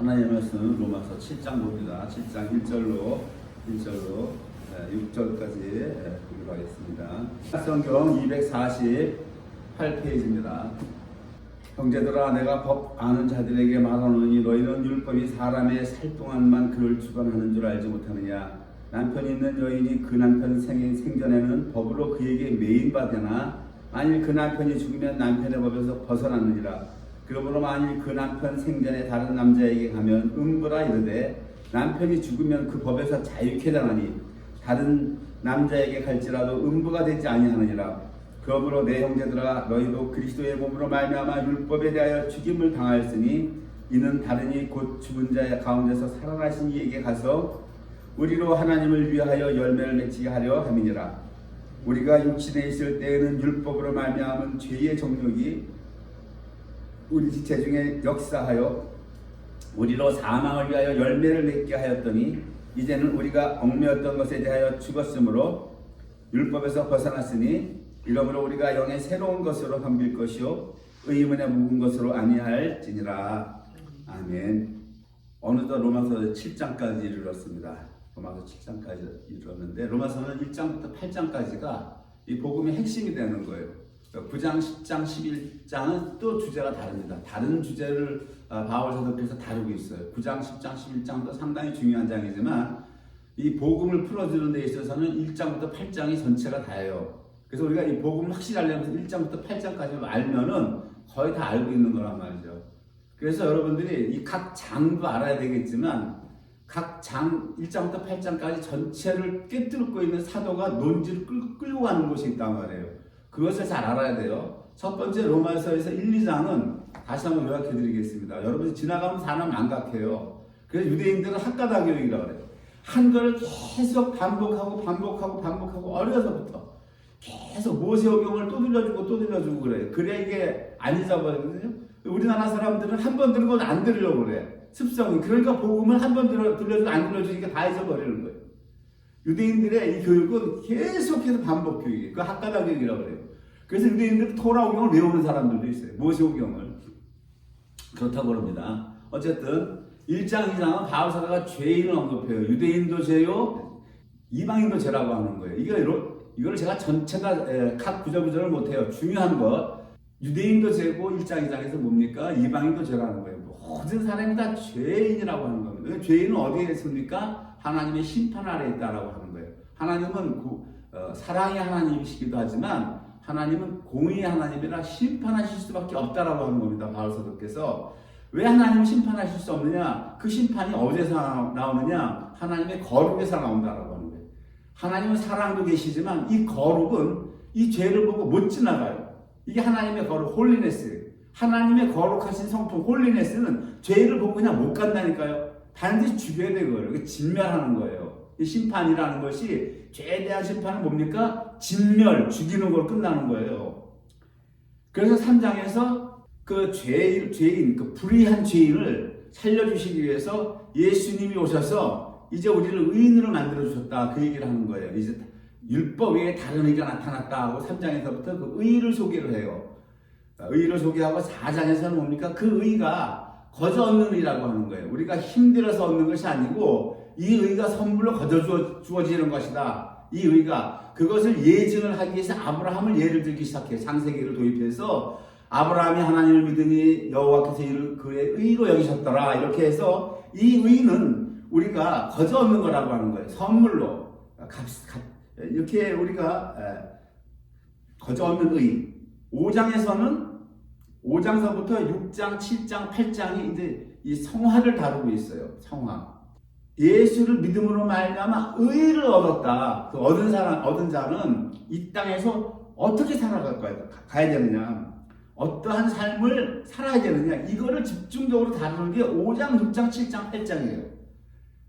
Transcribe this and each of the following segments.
하나님의 말씀은 로마서 7장 봅니다. 7장 1절로 6절까지 보기로 하겠습니다. 성경 248페이지입니다. 형제들아, 내가 법 아는 자들에게 말하노니 너희는 율법이 사람의 살 동안만 그를 주관하는 줄 알지 못하느냐. 남편이 있는 여인이 그 남편 생전에는 법으로 그에게 매인받으나 만일 그 남편이 죽으면 남편의 법에서 벗어났느니라. 그러므로 만일 그 남편 생전에 다른 남자에게 가면 음부라 이르되 남편이 죽으면 그 법에서 자유케 당하니 다른 남자에게 갈지라도 음부가 되지 아니하느니라. 그러므로 내 형제들아, 너희도 그리스도의 몸으로 말미암아 율법에 대하여 죽임을 당하였으니 이는 다른이 곧 죽은 자 가운데서 살아나신 이에게 가서 우리로 하나님을 위하여 열매를 맺게 하려 함이니라. 우리가 육신에 있을 때에는 율법으로 말미암은 죄의 정욕이 우리 지체 중에 역사하여 우리로 사망을 위하여 열매를 맺게 하였더니 이제는 우리가 얽매였던 것에 대하여 죽었으므로 율법에서 벗어났으니 이러므로 우리가 영의 새로운 것으로 섬길 것이요 의문에 묵은 것으로 아니할지니라. 아멘. 어느덧 로마서 7장까지 이르렀습니다. 로마서 7장까지 이르렀는데 로마서는 1장부터 8장까지가 이 복음의 핵심이 되는 거예요. 9장, 10장, 11장은 또 주제가 다릅니다. 다른 주제를 바울 사도께서 다루고 있어요. 9장, 10장, 11장도 상당히 중요한 장이지만 이 복음을 풀어주는 데 있어서는 1장부터 8장이 전체가 다예요. 그래서 우리가 이 복음을 확실히 알려면서 1장부터 8장까지 알면은 거의 다 알고 있는 거란 말이죠. 그래서 여러분들이 이 각 장도 알아야 되겠지만 각 장 1장부터 8장까지 전체를 꿰뚫고 있는 사도가 논지를 끌고 가는 곳이 있단 말이에요. 그것을 잘 알아야 돼요. 첫 번째 로마서에서 1, 2장은 다시 한번 요약해 드리겠습니다. 여러분이 지나가면 사람 망각해요. 그래서 유대인들은 학가다 교육이라고 그래요. 한 걸 계속 반복하고 어려서부터 계속 모세오경을 또 들려주고 그래요. 그래야 이게 안 잊어버리거든요. 우리나라 사람들은 한 번 들은 건 안 들으려고 그래. 습성이. 그러니까 복음을 한 번 들려주고 안 들려주니까 다 잊어버리는 거예요. 유대인들의 이 교육은 계속해서 반복 교육이에요. 그 학가다 교육이라고 그래요. 그래서 유대인들은 토라오경을 외우는 사람들도 있어요. 모세오경을. 그렇다고 합니다. 어쨌든 1장, 2장은 바울 사도가 죄인을 언급해요. 유대인도 죄요, 이방인도 죄라고 하는 거예요. 이걸 제가 전체 다 각 구절을 못해요. 중요한 것, 유대인도 죄고 1장, 2장에서 뭡니까? 이방인도 죄라는 거예요. 모든 사람이 다 죄인이라고 하는 겁니다. 죄인은 어디에 있습니까? 하나님의 심판 아래에 있다라고 하는 거예요. 하나님은 사랑의 하나님이시기도 하지만 하나님은 공의의 하나님이라 심판하실 수밖에 없다라고 하는 겁니다. 바울 사도께서. 왜 하나님은 심판하실 수 없느냐? 그 심판이 어디서 나오느냐? 하나님의 거룩에서 나온다라고 하는 거예요. 하나님은 사랑도 계시지만 이 거룩은 이 죄를 보고 못 지나가요. 이게 하나님의 거룩, 홀리네스. 하나님의 거룩하신 성품, 홀리네스는 죄를 보고 그냥 못 간다니까요. 반드시 죽여야 되고요. 진멸하는 거예요. 이 심판이라는 것이, 죄에 대한 심판은 뭡니까? 진멸, 죽이는 걸로 끝나는 거예요. 그래서 3장에서 그 죄인, 그 불의한 죄인을 살려주시기 위해서 예수님이 오셔서 이제 우리를 의인으로 만들어주셨다. 그 얘기를 하는 거예요. 이제 율법 외에 다른 의가 나타났다 하고 3장에서부터 그 의를 소개를 해요. 의를 소개하고 4장에서는 뭡니까? 그 의가 거저 얻는 의라고 하는 거예요. 우리가 힘들어서 얻는 것이 아니고 이 의가 선물로 거저 주어지는 것이다. 이 의가 그것을 예증을 하기 위해서 아브라함을 예를 들기 시작해요. 창세기를 도입해서 아브라함이 하나님을 믿으니 여호와께서 이를 그의 의로 여기셨더라. 이렇게 해서 이 의는 우리가 거저 얻는 거라고 하는 거예요. 선물로 이렇게 우리가 거저 얻는 의. 5장에서는 5장서부터 6장, 7장, 8장이 이제 이 성화를 다루고 있어요. 성화. 예수를 믿음으로 말미암아 의를 얻었다. 그 얻은 자는 이 땅에서 어떻게 가야 되느냐, 어떠한 삶을 살아야 되느냐, 이거를 집중적으로 다루는 게 5장, 6장, 7장, 8장이에요.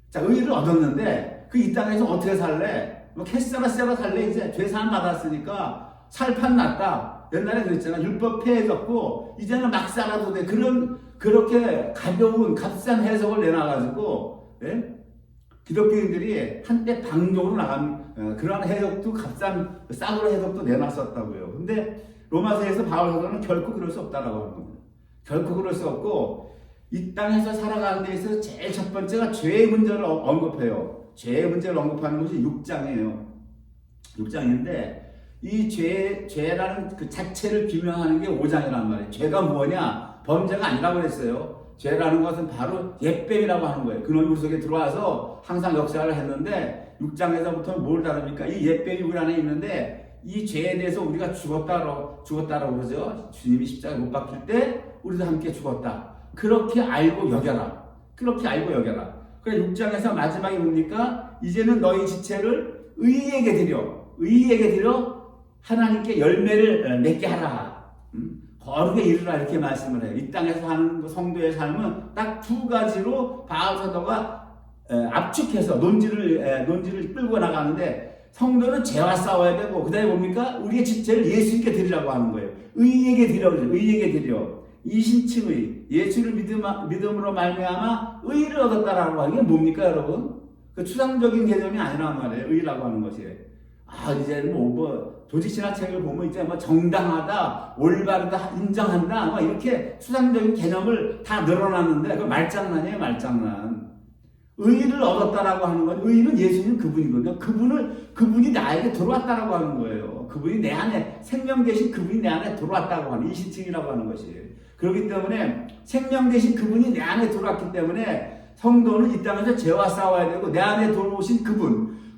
자, 의를 얻었는데 그 이 땅에서 어떻게 살래? 뭐 캐스라 살래? 이제 죄사함 받았으니까 살판 났다. 옛날에 그랬잖아. 율법 폐해졌고 이제는 막 살아도 돼. 그렇게 가벼운 값싼 해석을 내놔가지고, 예? 기독교인들이 한때 방종으로 나간 그런 해석도 값싼 싸구려 해석도 내놨었다고요. 근데 로마서에서 바울 사도는 결코 그럴 수 없다라고 하는 겁니다. 결코 그럴 수 없고 이 땅에서 살아가는 데 있어서 제일 첫 번째가 죄의 문제를 언급해요. 죄의 문제를 언급하는 것이 6장이에요. 6장인데 이 죄라는 그 자체를 규명하는 게 5장이란 말이에요. 죄가 뭐냐? 범죄가 아니라고 그랬어요. 죄라는 것은 바로 옛뱀이라고 하는 거예요. 그놈이 우리 속에 들어와서 항상 역사를 했는데 6장에서부터 뭘 다릅니까? 이 옛뱀이 우리 안에 있는데 이 죄에 대해서 우리가 죽었다라고 그러죠. 주님이 십자가에 못 박힐 때 우리도 함께 죽었다. 그렇게 알고 여겨라. 그렇게 알고 여겨라. 그래 6장에서 마지막에 뭡니까? 이제는 너희 지체를 의인에게 드려 하나님께 열매를 맺게 하라. 거룩에 이르라 이렇게 말씀을 해요. 이 땅에서 사는 성도의 삶은 딱 두 가지로 바울 사도가 압축해서 논지를 끌고 나가는데 성도는 죄와 싸워야 되고 그다음에 뭡니까? 우리의 지체를 예수님께 드리라고 하는 거예요. 의인에게 드려. 이신칭의 예수를 믿음으로 말미암아 의를 얻었다라고 하는 게 뭡니까 여러분? 그 추상적인 개념이 아니란 말이에요. 의라고 하는 것이. 이제는 조직 신화책을 보면 이제 정당하다, 올바르다, 인정한다, 이렇게 추상적인 개념을 다 늘어놨는데 그 말장난이에요, 말장난. 의를 얻었다라고 하는 건 의는 예수님 그분이거든요. 그분이 나에게 들어왔다라고 하는 거예요. 그분이 내 안에 생명 되신 그분이 내 안에 들어왔다고 하는 이신칭이라고 하는 것이. 그렇기 때문에 생명 되신 그분이 내 안에 들어왔기 때문에 성도는 이 땅에서 죄와 싸워야 되고 내 안에 들어오신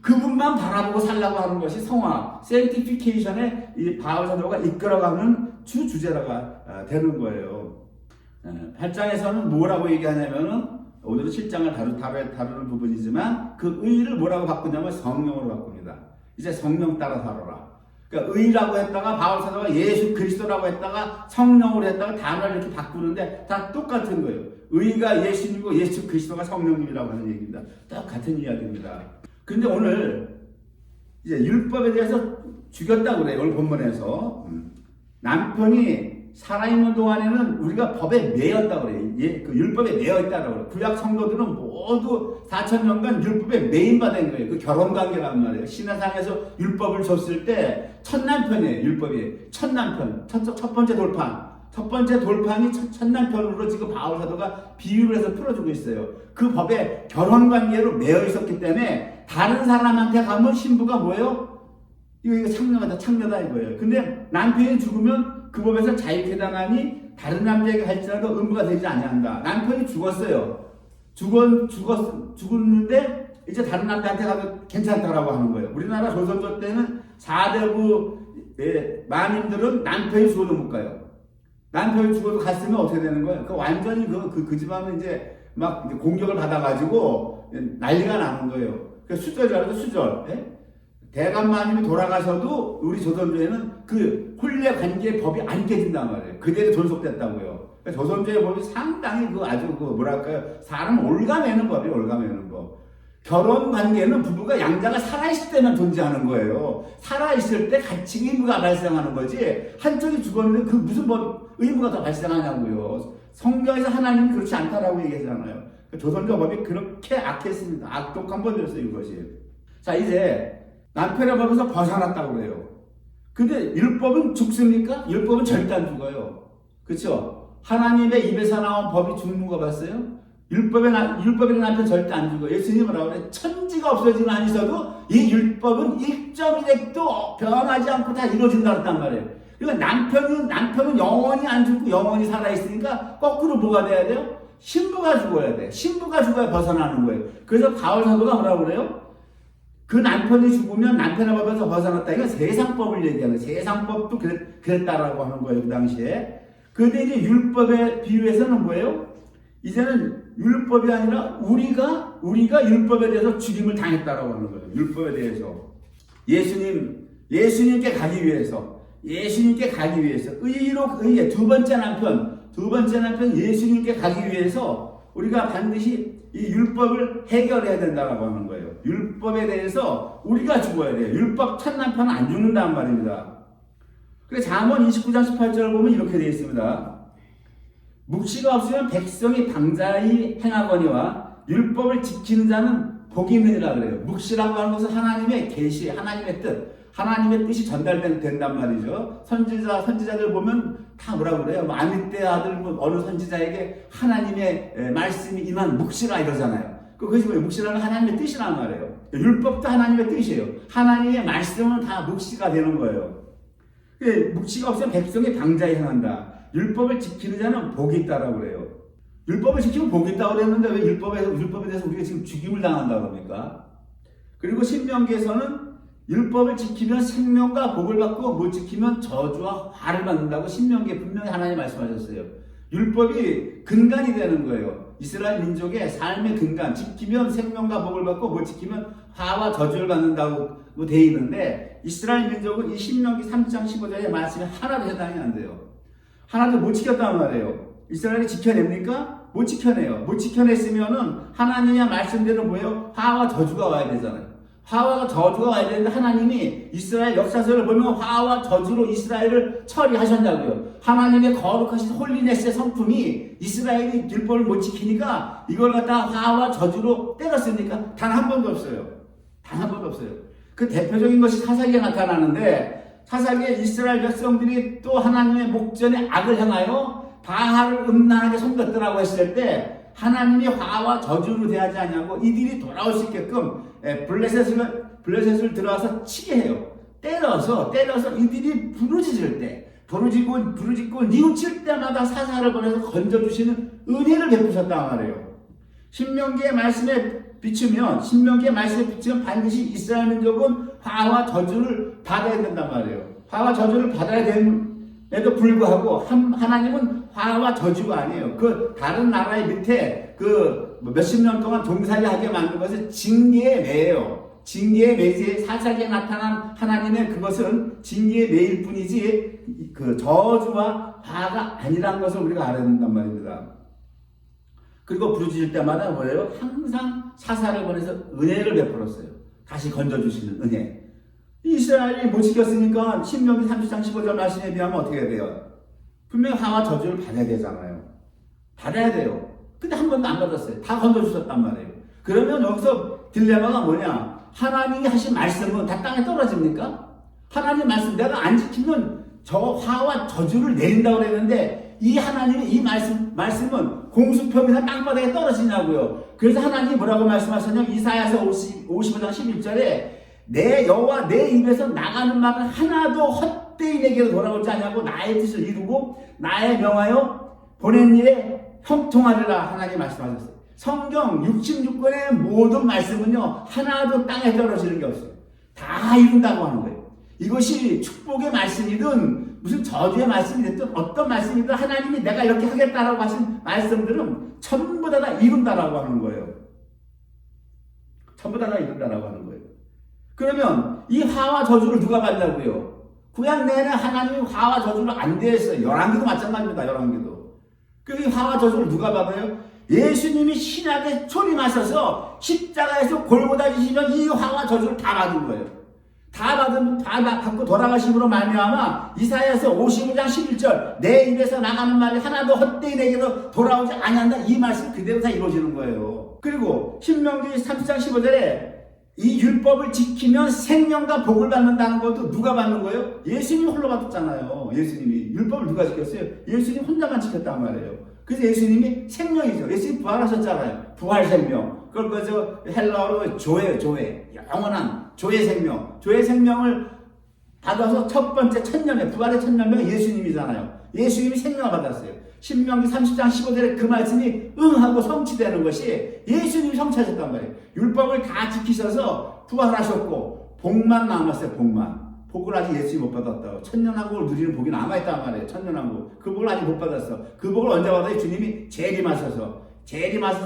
그분만 바라보고 살라고 하는 것이 성화, sanctification의 이 바울 사도가 이끌어가는 주제가 되는 거예요. 8장에서는 뭐라고 얘기하냐면은 오늘은 7장을 다루는 부분이지만 그 의를 뭐라고 바꾸냐면 성령으로 바꿉니다. 이제 성령 따라 살아라. 그러니까 의라고 했다가 바울 사도가 예수 그리스도라고 했다가 성령으로 했다가 단어를 이렇게 바꾸는데 다 똑같은 거예요. 의가 예수님이고 예수 그리스도가 성령님이라고 하는 얘기입니다. 똑같은 이야기입니다. 근데 오늘 이제 율법에 대해서 죽였다고 그래요. 오늘 본문에서 남편이 살아있는 동안에는 우리가 법에 매였다고 그래요. 그 율법에 매여있다고 그래요. 구약 성도들은 모두 4,000년간 율법에 매인받은 거예요. 그 결혼관계란 말이에요. 신화상에서 율법을 줬을 때 첫 남편이에요. 율법이 첫 남편, 첫 번째 돌판. 첫 번째 돌판이 첫 남편으로 지금 바울 사도가 비유를 해서 풀어주고 있어요. 그 법에 결혼관계로 매여 있었기 때문에 다른 사람한테 가면 신부가 뭐예요? 이거 창녀다 이거예요. 근데 남편이 죽으면 그 법에서 자유케 당하니 다른 남자에게 할지라도 의무가 되지 아니한다. 남편이 죽었어요. 죽었는데 이제 다른 남자한테 가도 괜찮다라고 하는 거예요. 우리나라 조선조 때는 4대부 마님들은 남편이 죽어도 못 가요. 남편이 죽어도 갔으면 어떻게 되는 거예요? 완전히 그 집안은 이제 막 공격을 받아가지고 난리가 나는 거예요. 수절이라도 수절. 대감마님이 돌아가셔도 우리 조선조에는 그 혼례 관계의 법이 안 깨진단 말이에요. 그대로 존속됐다고요. 조선조의 법이 상당히 사람 올가매는 법이에요. 올가매는 법. 결혼 관계는 부부가 양자가 살아있을 때만 존재하는 거예요. 살아있을 때 같이 의무가 발생하는 거지. 한쪽이 죽었는데 그 무슨 의무가 더 발생하냐고요. 성경에서 하나님이 그렇지 않다라고 얘기하잖아요. 조선조 법이 그렇게 악했습니다. 악독한 법이었어요, 이것이. 자, 이제 남편의 법에서 벗어났다고 그래요. 근데 율법은 죽습니까? 율법은 절대 안 죽어요. 그렇죠? 하나님의 입에서 나온 법이 죽는 거 봤어요? 율법의 남편 절대 안 죽어. 예수님은 뭐라고 그래? 천지가 없어지는 한이 있어도 이 율법은 1.1핵도 변하지 않고 다 이루어진다 그랬단 말이에요. 그러니까 남편은 영원히 안 죽고 영원히 살아있으니까 거꾸로 뭐가 돼야 돼요? 신부가 죽어야 돼. 신부가 죽어야 벗어나는 거예요. 그래서 바울 사도가 뭐라고 그래요? 그 남편이 죽으면 남편의 법에서 벗어났다. 이건 세상법을 얘기하는 거예요. 세상법도 그랬다라고 하는 거예요. 그 당시에. 근데 이제 율법의 비유에서는 뭐예요? 이제는 율법이 아니라 우리가 율법에 대해서 죽임을 당했다라고 하는 거예요. 율법에 대해서. 예수님께 가기 위해서. 의의 두 번째 남편 예수님께 가기 위해서 우리가 반드시 이 율법을 해결해야 된다고 하는 거예요. 율법에 대해서 우리가 죽어야 돼요. 율법 첫 남편은 안 죽는다는 말입니다. 그래서 잠언 29장 18절을 보면 이렇게 되어 있습니다. 묵시가 없으면 백성이 방자히 행하거니와 율법을 지키는 자는 복이 있느니라 그래요. 묵시라고 하는 것은 하나님의 계시, 하나님의 뜻. 하나님의 뜻이 전달된단 말이죠. 선지자들 보면 다 뭐라고 그래요? 아미떼 아들 어느 선지자에게 하나님의 말씀이 임한 묵시라 이러잖아요. 그것이 뭐예요? 묵시라는 하나님의 뜻이란 말이에요. 율법도 하나님의 뜻이에요. 하나님의 말씀은 다 묵시가 되는 거예요. 묵시가 없으면 백성이 방자에 향한다. 율법을 지키는 자는 복이 있다라고 그래요. 율법을 지키면 복이 있다고 그랬는데 왜 율법에 대해서 우리가 지금 죽임을 당한다고 합니까? 그리고 신명기에서는 율법을 지키면 생명과 복을 받고 못 지키면 저주와 화를 받는다고 신명기에 분명히 하나님 말씀하셨어요. 율법이 근간이 되는 거예요. 이스라엘 민족의 삶의 근간, 지키면 생명과 복을 받고 못 지키면 화와 저주를 받는다고 되어 있는데 이스라엘 민족은 이 신명기 3장 15절의 말씀에 하나도 해당이 안 돼요. 하나도 못 지켰단 말이에요. 이스라엘이 지켜냅니까? 못 지켜내요. 못 지켜냈으면은 하나님의 말씀대로 뭐예요? 화와 저주가 와야 되잖아요. 화와 저주가 와야 되는데 하나님이 이스라엘 역사서를 보면 화와 저주로 이스라엘을 처리하셨냐고요. 하나님의 거룩하신 홀리네스의 성품이 이스라엘이 율법을 못 지키니까 이걸 갖다 화와 저주로 때렸습니까? 단 한 번도 없어요. 단 한 번도 없어요. 그 대표적인 것이 사사기에 나타나는데 사사기에 이스라엘 백성들이 또 하나님의 목전에 악을 향하여 바알을 음란하게 섬겼더라고 했을 때 하나님이 화와 저주로 대하지 않냐고 이들이 돌아올 수 있게끔 블레셋을 들어와서 치게 해요. 때려서 이들이 부르짖고 뉘우칠 때마다 사사를 보내서 건져주시는 은혜를 베푸셨단 말이에요. 신명기의 말씀에 비추면 반드시 이스라엘 민족은 화와 저주를 받아야 된단 말이에요. 화와 저주를 받아야 됨에도 불구하고 하나님은 화와 저주가 아니에요. 그 다른 나라의 밑에 그 몇십 년 동안 종살이하게 만든 것은 징계의 매예요. 징계의 매지 사사기에 나타난 하나님의 그것은 징계의 매일 뿐이지 그 저주와 화가 아니라는 것을 우리가 알아야 된단 말입니다. 그리고 부르짖을 때마다 뭐예요? 항상 사사를 보내서 은혜를 베풀었어요. 다시 건져주시는 은혜. 이스라엘이 못 지켰으니까 신명기 30장 15절 말씀에 비하면 어떻게 돼요? 분명히 화와 저주를 받아야 되잖아요. 받아야 돼요. 근데 한 번도 안 받았어요. 다 건져주셨단 말이에요. 그러면 여기서 딜레마가 뭐냐? 하나님이 하신 말씀은 다 땅에 떨어집니까? 하나님 말씀 내가 안 지키면 저 화와 저주를 내린다고 그랬는데 이 하나님의 이 말씀은 공수표면서 땅바닥에 떨어지냐고요. 그래서 하나님이 뭐라고 말씀하셨냐면 이사야서 55장 11절에 내 여호와 내 입에서 나가는 말은 하나도 헛되이 내게로 돌아오지 않냐고 나의 뜻을 이루고 나의 명하여 보낸 일에 형통하리라 하나님 말씀하셨어요. 성경 66권의 모든 말씀은요 하나도 땅에 떨어지는 게 없어요. 다 이룬다고 하는 거예요. 이것이 축복의 말씀이든 무슨 저주의 말씀이 됐든 어떤 말씀이든 하나님이 내가 이렇게 하겠다라고 하신 말씀들은 전부 다 이룬다라고 하는 거예요. 전부 다 이룬다라고 하는 거예요. 그러면 이 화와 저주를 누가 받냐고요? 구약 내내 하나님이 화와 저주를 안 대했어요. 열왕기도 마찬가지입니다. 열왕기도. 그 화와 저주를 누가 받아요? 예수님이 신약에 초림하셔서 십자가에서 골고다 지시면 이 화와 저주를 다 받은 거예요. 다 받고 돌아가심으로 말미암아 이사야서 55장 11절 내 입에서 나가는 말이 하나도 헛되이 내게로 돌아오지 아니한다. 이 말씀 그대로 다 이루어지는 거예요. 그리고 신명기 30장 15절에 이 율법을 지키면 생명과 복을 받는다는 것도 누가 받는 거예요? 예수님이 홀로 받았잖아요. 예수님이. 율법을 누가 지켰어요? 예수님 혼자만 지켰단 말이에요. 그래서 예수님이 생명이죠. 예수님이 부활하셨잖아요. 부활 생명. 그걸 그저 헬라어로 조예요. 영원한 조의 생명. 조의 생명을 받아서 첫 번째 천년에 부활의 천년명이 예수님이잖아요. 예수님이 생명을 받았어요. 신명기 30장 15절에 그 말씀이 응하고 성취되는 것이 예수님이 성취하셨단 말이에요. 율법을 다 지키셔서 부활하셨고 복만 남았어요. 복을 아직 예수님이 못 받았다고. 천년왕국을 누리는 복이 남아있단 말이에요. 천년왕국. 그 복을 아직 못 받았어. 그 복을 언제 받아요? 주님이 재림하셔서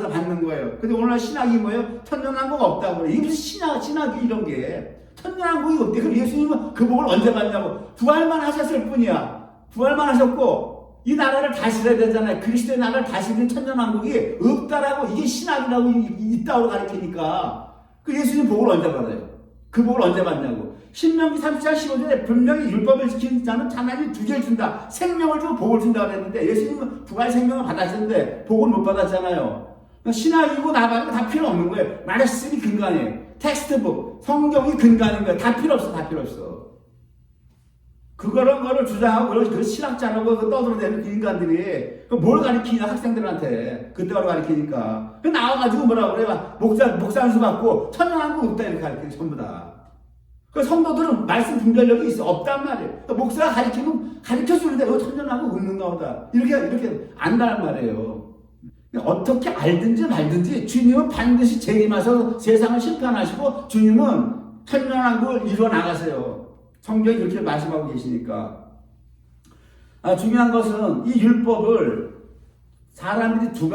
받는 거예요. 근데 오늘 신학이 뭐예요? 천년왕국 없다고 그래요. 이게 무슨 신학이 이런 게. 천년왕국이 없대. 그럼 예수님은 그 복을 언제 받냐고. 부활만 하셨을 뿐이야. 부활만 하셨고 이 나라를 다스려야 되잖아요. 그리스도의 나라를 다스리는 천년왕국이 없다라고 이게 신학이라고 있다고 가르치니까 그 예수님 복을 언제 받아요? 그 복을 언제 받냐고. 신명기 30장 15절에 분명히 율법을 지키는 자는 하나님이 두 개를 준다. 생명을 주고 복을 준다고 그랬는데 예수님은 부활 생명을 받았는데 복을 못 받았잖아요. 신학이고 나가는 거 다 필요 없는 거예요. 말씀이 근간이에요. 텍스트북, 성경이 근간인 거예요. 다 필요 없어, 다 필요 없어. 그거를 주장하고, 그 신학자라고 떠들어대는 그 인간들이, 뭘 가르치냐, 학생들한테. 그때로 가르치니까. 나와가지고 뭐라고 그래요? 목사 안수 받고, 천연한국 없다, 이렇게 가르치는 전부 다. 그 성도들은 말씀 분별력이 있어. 없단 말이에요. 목사가 가르치면 가르쳐주는데, 천연한국 없는가 보다. 이렇게 안다는 말이에요. 어떻게 알든지 말든지 주님은 반드시 재림하셔서 세상을 심판하시고 주님은 천년왕국을 이루어 나가세요. 성경이 그렇게 말씀하고 계시니까. 중요한 것은 이 율법을 사람들이 두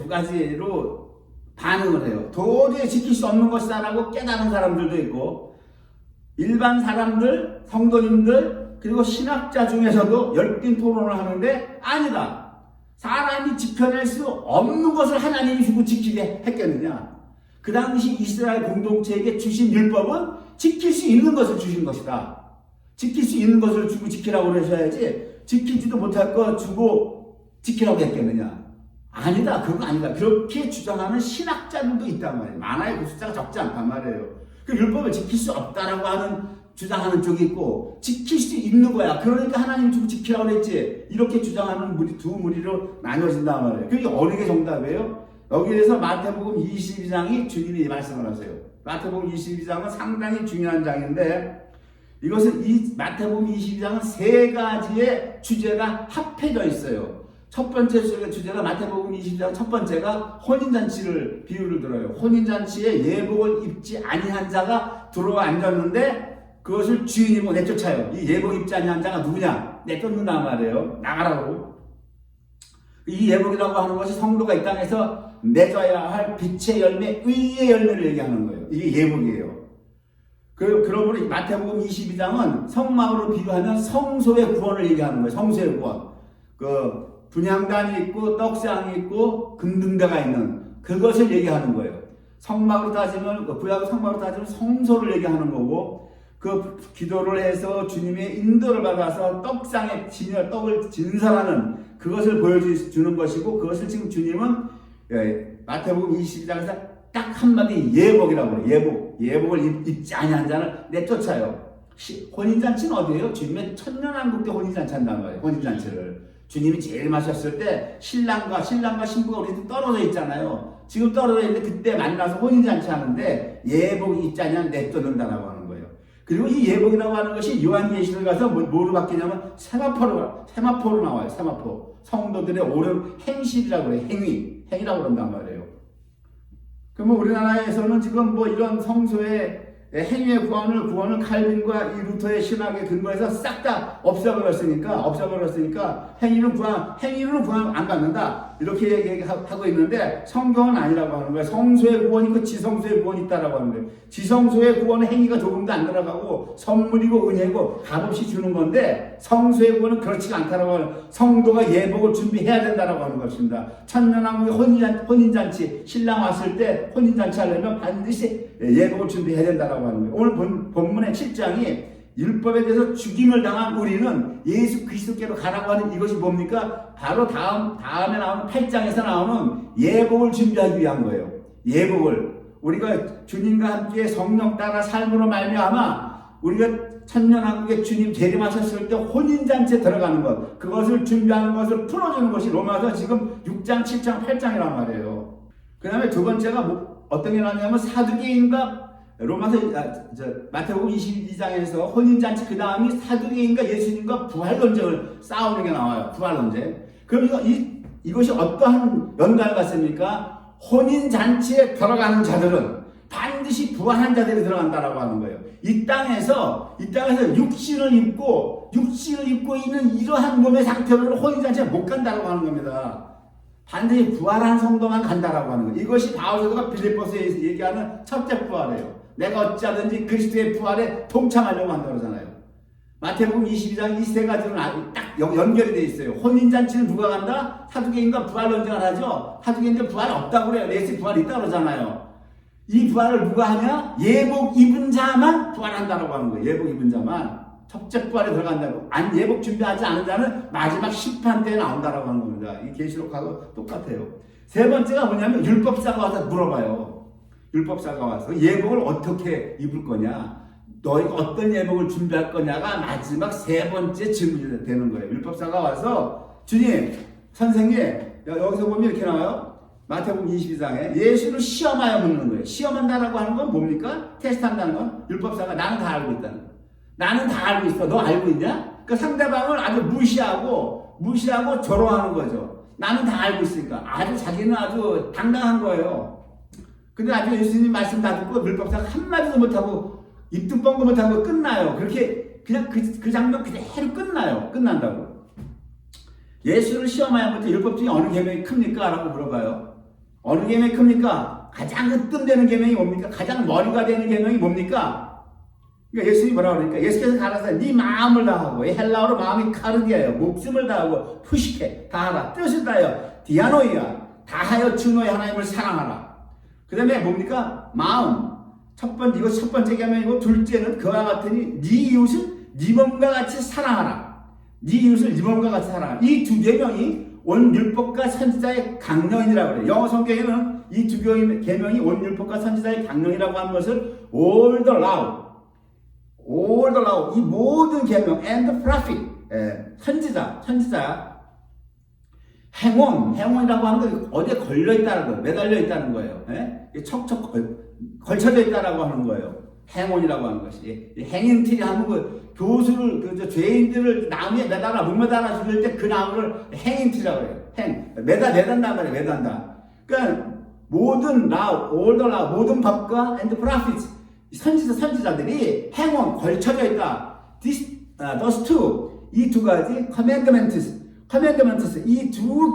가지로 반응을 해요. 도저히 지킬 수 없는 것이다라고 깨달은 사람들도 있고, 일반 사람들, 성도님들, 그리고 신학자 중에서도 열띤 토론을 하는데, 아니다. 사람이 지켜낼 수 없는 것을 하나님이 주고 지키게 했겠느냐? 그 당시 이스라엘 공동체에게 주신 율법은 지킬 수 있는 것을 주신 것이다. 지킬 수 있는 것을 주고 지키라고 그러셔야지 지키지도 못할 거 주고 지키라고 했겠느냐? 아니다. 그거 아니다. 그렇게 주장하는 신학자들도 있단 말이에요. 많아요. 그 숫자가 적지 않단 말이에요. 그 율법을 지킬 수 없다라고 하는 주장하는 쪽이 있고, 지킬 수 있는 거야. 그러니까 하나님 주고 지키라고 했지. 이렇게 주장하는 두 무리로 나눠진단 말이에요. 그게 어느 게 정답이에요? 여기에서 마태복음 22장이 주님이 말씀을 하세요. 마태복음 22장은 상당히 중요한 장인데, 이것은 이 마태복음 22장은 세 가지의 주제가 합해져 있어요. 첫 번째 주제가 마태복음 22장 첫 번째가 혼인잔치를 비유를 들어요. 혼인잔치에 예복을 입지 아니한 자가 들어와 앉았는데 그것을 주인이 내쫓아요. 이 예복 입지 아니한 자가 누구냐? 내쫓는단 말이에요. 나가라고. 이 예복이라고 하는 것이 성도가 이 땅에서 맺어야 할 빛의 열매, 의의 열매를 얘기하는 거예요. 이게 예복이에요. 그러므로 마태복음 22장은 성막으로 비유하면 성소의 구원을 얘기하는 거예요. 성소의 구원. 분향단이 있고 떡상이 있고 금등대가 있는 그것을 얘기하는 거예요. 성막으로 따지면 구약의 성막으로 따지면 성소를 얘기하는 거고, 그 기도를 해서 주님의 인도를 받아서 떡상에 떡을 진설하는 그것을 보여주는 것이고, 그것을 지금 주님은 마태복음 22장에서 딱 한마디 예복이라고 해요. 예복을 입지 아니한 자를 내쫓아요. 혼인잔치는 어디예요? 주님의 천년왕국 때 혼인잔치 한단 말이에요. 혼인잔치를 주님이 제일 마셨을 때 신랑과 신부가 우리 떨어져 있잖아요. 지금 떨어져 있는데 그때 만나서 혼인잔치 하는데 예복이 입지 아니한 내쫓는다라고 하는 거예요. 그리고 이 예복이라고 하는 것이 요한계시록 가서 뭐로 바뀌냐면 세마포로 나와요. 세마포. 성도들의 옳은 행실이라고 그래요. 행위라고 그런단 말이에요. 그러면 우리나라에서는 지금 이런 성소의 행위의 구원을 칼빈과 이 루터의 신학에 근거해서 싹 다 없애버렸으니까 행위는 구원 안 받는다. 이렇게 얘기하고 있는데 성경은 아니라고 하는 거예요. 성소의 구원이 있고 지성소의 구원이 있다라고 하는 거예요. 지성소의 구원은 행위가 조금도 안 들어가고 선물이고 은혜고 값없이 주는 건데, 성소의 구원은 그렇지가 않다라고 하는, 성도가 예복을 준비해야 된다라고 하는 것입니다. 천년왕국의 혼인잔치, 신랑 왔을 때 혼인잔치 하려면 반드시 예복을 준비해야 된다라고 하는 거예요. 오늘 본문의 7장이 율법에 대해서 죽임을 당한 우리는 예수 그리스도께로 가라고 하는 이것이 뭡니까? 바로 다음에 나오는 8장에서 나오는 예복을 준비하기 위한 거예요. 예복을. 우리가 주님과 함께 성령 따라 삶으로 말미암아 우리가 천년왕국에 주님 재림하셨을 때 혼인잔치에 들어가는 것, 그것을 준비하는 것을 풀어주는 것이 로마서 지금 6장, 7장, 8장이란 말이에요. 그 다음에 두 번째가 어떤 게 나오냐면 사두개인과 로마서 마태복음 22장에서 혼인잔치, 그 다음이 사두개인과 예수님과 부활 논쟁을 싸우는 게 나와요. 부활 논쟁. 그럼 이것이 어떠한 연관을 갖습니까? 혼인잔치에 들어가는 자들은 반드시 부활한 자들이 들어간다라고 하는 거예요. 이 땅에서 육신을 입고 있는 이러한 몸의 상태로는 혼인잔치에 못 간다라고 하는 겁니다. 반드시 부활한 성도만 간다라고 하는 거예요. 이것이 바울 사도가 빌립보서에 얘기하는 첫째 부활이에요. 내가 어찌하든지 그리스도의 부활에 동참하려고 한다고 하잖아요. 마태복음 22장 이 세 가지는 딱 연결이 되어 있어요. 혼인잔치는 누가 간다? 사두개인과 부활 논쟁을 하죠. 사두개인들 부활 없다고 그래요. 예수 부활 있다고 그러잖아요. 이 부활을 누가 하냐? 예복 입은 자만 부활한다라고 하는 거예요. 예복 입은 자만 첫째 부활에 들어간다고. 예복 준비하지 않은 자는 마지막 심판 때에 나온다라고 하는 겁니다. 이 계시록하고 똑같아요. 세 번째가 뭐냐면 율법사가 와서 물어봐요. 율법사가 와서 예복을 어떻게 입을 거냐, 너희가 어떤 예복을 준비할 거냐가 마지막 세 번째 질문이 되는 거예요. 율법사가 와서 주님, 선생님, 여기서 보면 이렇게 나와요. 마태복음 22장에 예수를 시험하여 묻는 거예요. 시험한다라고 하는 건 뭡니까? 테스트한다는 건 율법사가 나는 다 알고 있다는 거예요. 나는 다 알고 있어. 너 알고 있냐? 그 상대방을 아주 무시하고 조롱하는 거죠. 나는 다 알고 있으니까. 아주 자기는 아주 당당한 거예요. 근데 아주 예수님 말씀 다 듣고 율법사가 한마디도 못하고 입도 뻥도 못하고 끝나요. 그렇게 그냥 그 장면 그대로 끝난다고. 예수를 시험하여 묻자 율법 중에 어느 계명이 큽니까? 라고 물어봐요. 어느 계명이 큽니까? 가장 으뜸되는 계명이 뭡니까? 가장 머리가 되는 계명이 뭡니까? 그러니까 예수님이 뭐라고 그러니까 예수께서 가라사대 네 마음을 다하고, 헬라어로 마음이 카르디아예요. 목숨을 다하고 푸시케 다하라. 뜻을 다하여 디아노이야 다하여 주 너의 하나님을 사랑하라. 그 다음에 뭡니까? 마음. 이거 첫 번째 계명이고, 둘째는 그와 같으니 네 이웃을 네 몸과 같이 사랑하라. 네 이웃을 네 몸과 같이 사랑하라. 이 두 계명이 온 율법과 선지자의 강령이라고 그래요. 영어 성경에는 이 두 계명이 온 율법과 선지자의 강령이라고 하는 것을 all the law, 이 모든 계명 and the prophet, 선지자, 행원이라고 하는 건 어디에 걸려 있다는 거예요. 매달려 있다는 거예요. 척척 걸쳐져 있다라고 하는 거예요. 행원이라고 하는 것이. 행인틀이 하는 그 교수를, 죄인들을 나무에 매달아, 못 매달아 죽일 때 그 나무를 행인틀이라고 해요. 매단단 말이에요. 매단다. 그러니까 모든 all the law, 모든 법과 and the prophets, 선지자들이 행원, 걸쳐져 있다. those two, 이 두 가지 commandments, 이 두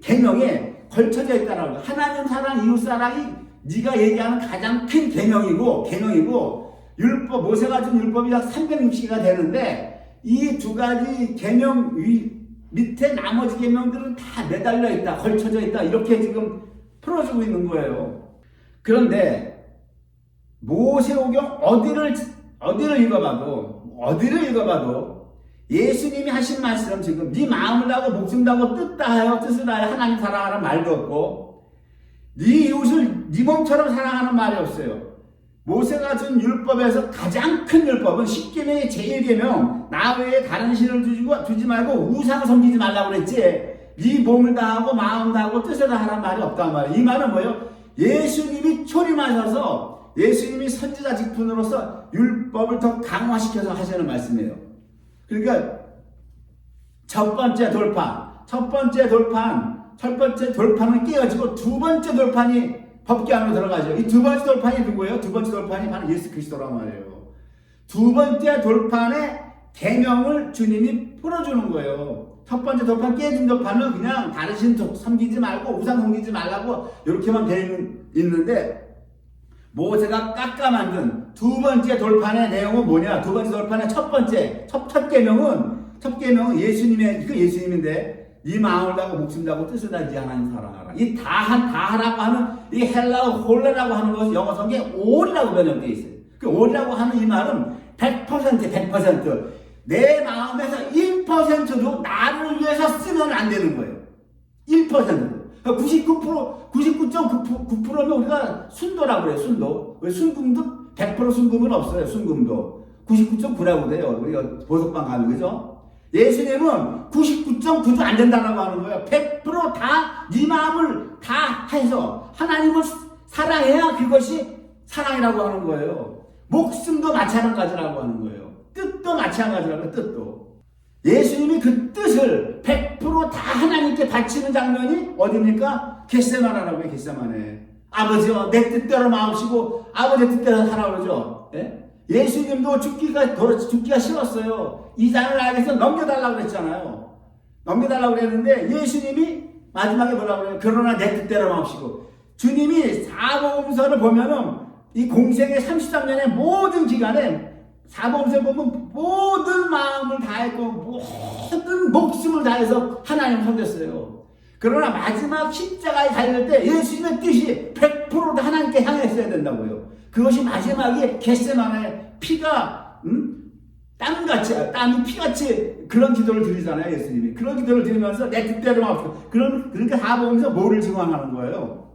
계명에 걸쳐져 있다라고. 하나님 사랑, 이웃 사랑이 네가 얘기하는 가장 큰 계명이고 율법, 모세가 준 율법이 약 360개가 되는데 이 두 가지 계명 밑에 나머지 계명들은 다 매달려 있다, 걸쳐져 있다, 이렇게 지금 풀어주고 있는 거예요. 그런데 모세오경 어디를 읽어봐도 예수님이 하신 말씀, 지금 네 마음을 다하고 목숨 다하고 뜻을 다하여 하나님 사랑하는 말도 없고, 네 이웃을 네 몸처럼 사랑하는 말이 없어요. 모세가 준 율법에서 가장 큰 율법은 10계명의 제일 계명, 나 외에 다른 신을 두지 말고 우상 섬기지 말라고 그랬지. 네 몸을 다하고 마음 다하고 뜻을 다하는 말이 없단 말이에요. 이 말은 뭐예요? 예수님이 초림하셔서 예수님이 선지자 직분으로서 율법을 더 강화시켜서 하시는 말씀이에요. 그러니까 첫 번째 돌판은 깨어지고 두 번째 돌판이 법궤 안으로 들어가죠. 이 두 번째 돌판이 누구예요? 두 번째 돌판이 바로 예수 그리스도란 말이에요. 두 번째 돌판의 계명을 주님이 풀어주는 거예요. 첫 번째 돌판, 깨진 돌판은 그냥 다른 신 섬기지 말고 우상 섬기지 말라고 이렇게만 되어 있는데, 모세가 깎아 만든 두 번째 돌판의 내용은 뭐냐? 두 번째 돌판의 첫 계명은 예수님인데, 이 마음을 다하고 목숨 다하고 뜻을 다하지 하나님 사랑하라. 이 다하라고 하는 이 헬라어 홀레라고 하는 것은 영어 성경에 all이라고 번역되어 있어요. 그 all이라고 하는 이 말은 100%, 내 마음에서 1%도 나를 위해서 쓰면 안 되는 거예요. 1%. 99.9%면 우리가 순도라고 그래요. 순도. 순금도 100% 순금은 없어요. 순금도 99.9라고 돼요. 우리가 보석방 가면, 그죠? 예수님은 99.9도 안 된다고 하는 거예요. 100% 다 네 마음을 다 해서 하나님을 사랑해야 그것이 사랑이라고 하는 거예요. 목숨도 마찬가지라고 하는 거예요. 뜻도 마찬가지라고, 뜻도. 예수님이 그 뜻을 100% 다 하나님께 바치는 장면이 어디입니까? 겟세마네라고 해요. 겟세마네. 아버지여 내 뜻대로 마옵시고 아버지 뜻대로 하라 그러죠. 예? 예수님도 죽기가 싫었어요. 이 잔을 나에게서 넘겨달라고 그랬잖아요. 넘겨달라고 그랬는데 예수님이 마지막에 뭐라고 그래요? 그러나 내 뜻대로 마옵시고. 주님이 사복음서를 보면은 이 공생의 33년의 모든 기간에 사복음서를 보면 모든 마음을 다했고 모든 목숨을 다해서 하나님을 섬겼어요. 그러나 마지막 십자가에 달릴 때 예수님의 뜻이 100% 하나님께 향했어야 된다고요. 그것이 마지막에 겟세마네 피가 땀이 피같이 그런 기도를 드리잖아요, 예수님이. 그런 기도를 드리면서 내 뜻대로만 없어. 그러니까 다 보면서 뭐를 증언하는 거예요?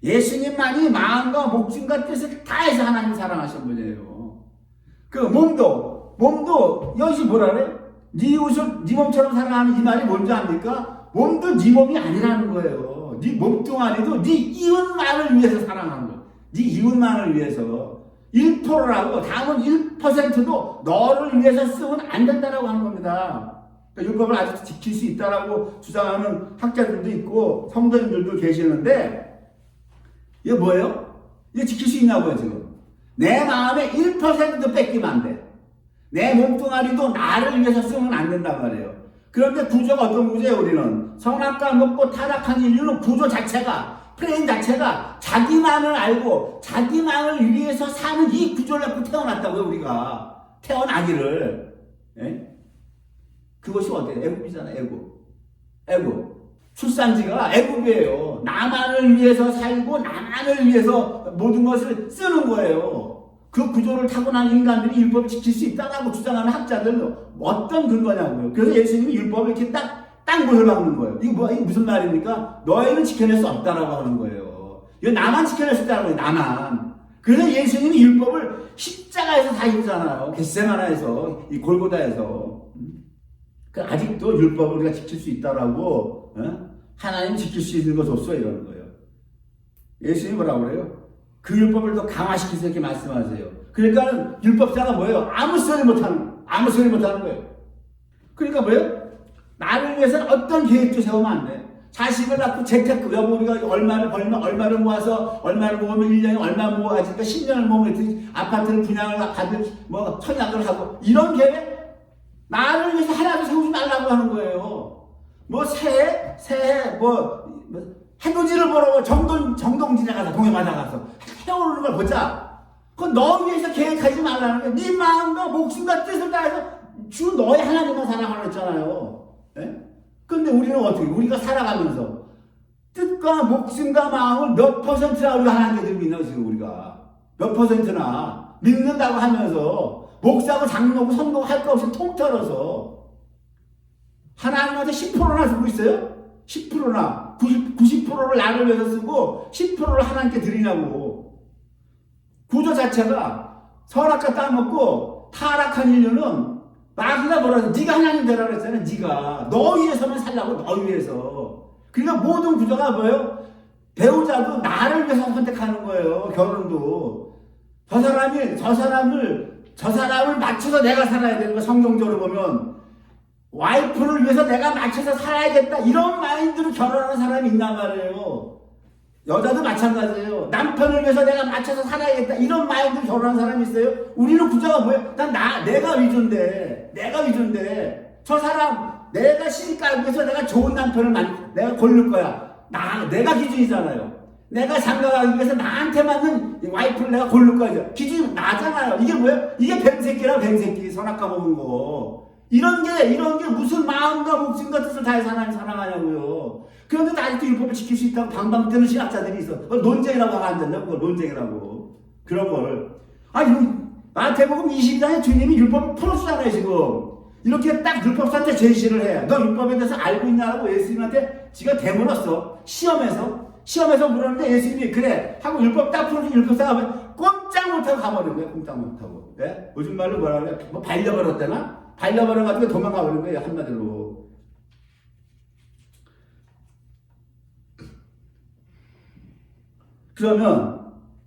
예수님만이 마음과 목숨과 뜻을 다해서 하나님 사랑하신 분이에요. 그 몸도 여기서 뭐라 그래? 네 이웃을 네 몸처럼 사랑하는 이 말이 뭔지 압니까? 몸도 네 몸이 아니라는 거예요. 네 몸뚱아리도 네 이웃만을 위해서 사랑하는 거예요. 네 이웃만을 위해서. 1%라고 다음은 1%도 너를 위해서 쓰면 안 된다라고 하는 겁니다. 그러니까 율법을 아직도 지킬 수 있다라고 주장하는 학자들도 있고 성도님들도 계시는데 이게 뭐예요? 이게 지킬 수 있냐고요 지금. 내 마음에 1%도 뺏기면 안 돼. 내 몸뚱아리도 나를 위해서 쓰면 안 된단 말이에요. 그런데 구조가 어떤 구조예요? 우리는 선악과 먹고 타락한 인류는 구조 자체가 프레임 자체가 자기만을 알고 자기만을 위해서 사는 이 구조를 갖고 태어났다고요. 우리가 태어나기를. 예? 그것이 어때요? 애국이잖아요. 애국. 출산지가 애국이에요. 나만을 위해서 살고 나만을 위해서 모든 것을 쓰는 거예요. 그 구조를 타고난 인간들이 율법을 지킬 수 있다고 주장하는 학자들은 어떤 근거냐고요. 그래서 예수님이 율법을 이렇게 딱 못을 박는 거예요. 이게 무슨 말입니까? 너희는 지켜낼 수 없다라고 하는 거예요. 이거 나만 지켜낼 수 있다는 거예요. 나만. 그래서 예수님이 율법을 십자가에서 다 이루잖아요. 겟세마나에서, 이 골고다에서. 아직도 율법을 우리가 지킬 수 있다라고, 하나님 지킬 수 있는 거 줬어 이러는 거예요. 예수님이 뭐라고 그래요? 그 율법을 더 강화시켜서 이렇게 말씀하세요. 그러니까 율법자가 뭐예요? 아무 소리 못하는 거예요. 그러니까 뭐예요? 나를 위해서는 어떤 계획도 세우면 안 돼. 자식을 낳고 재테크, 여보 우리가 얼마를 벌면 얼마를 모아서 얼마를 모으면 1년에 얼마 모아지니까 10년을 모으면 아파트를 분양을 받을 청약을 하고 이런 계획 나를 위해서 하나도 세우지 말라고 하는 거예요. 새해 해돋이를 보러 정동진에 가서 동해바다 가서 해오르는 걸 보자. 그건 너 위해서 계획하지 말라는 거야. 네 마음과 목숨과 뜻을 다해서 주 너의 하나님만 사랑하라 했잖아요. 예? 근데 우리는 어떻게? 우리가 살아가면서 뜻과 목숨과 마음을 몇 %나 우리가 하나님께 들고 있나 지금 우리가 몇 %나 믿는다고 하면서 목사고 장로고 선거고 할 거 없이 통틀어서 하나님한테 10%나 주고 있어요? 10%나 90%를 나를 위해서 쓰고 10%를 하나님께 드리냐고. 구조 자체가 선악과 따먹고 타락한 인류는 마귀가 뭐라고 네가 하나님 되라 그랬잖아요. 네가 너 위해서만 살라고. 너 위해서. 그러니까 모든 구조가 뭐예요? 배우자도 나를 위해서 선택하는 거예요. 결혼도 저 사람을 맞춰서 내가 살아야 되는 거. 성경적으로 보면 와이프를 위해서 내가 맞춰서 살아야겠다 이런 마인드로 결혼하는 사람이 있단 말이에요. 여자도 마찬가지예요. 남편을 위해서 내가 맞춰서 살아야겠다 이런 마인드로 결혼하는 사람이 있어요. 우리는 구조가 뭐예요? 내가 위주인데 저 사람 내가 시집 가기 위해서 내가 좋은 남편을 내가 고를 거야. 내가 기준이잖아요. 내가 장가가기 위해서 나한테 맞는 와이프를 내가 고를 거야. 기준이 나잖아요. 이게 뭐예요? 이게 뱀새끼라 뱀새끼. 선악과 먹은 거. 이런 게 무슨 마음과 목숨과 뜻을 다해서 하나님 사랑하냐고요. 그런데 아직도 율법을 지킬 수 있다고 방방 뜨는 신학자들이 있어. 그걸 논쟁이라고 하면 안 된다고. 그걸 논쟁이라고. 그런 걸. 마태복음 22장에 주님이 율법을 풀어주잖아요 지금. 이렇게 딱 율법사한테 제시를 해. 너 율법에 대해서 알고 있냐고 예수님한테 지가 되물었어. 시험에서 물었는데 예수님이 그래 하고 율법 딱 풀어주고 율법사가 꼼짝 못하고 가버린 거예요. 꼼짝 못하고. 네? 요즘 말로 뭐라 그래? 발려버렸대나? 발려버려가지고 도망가버린 거예요. 한마디로.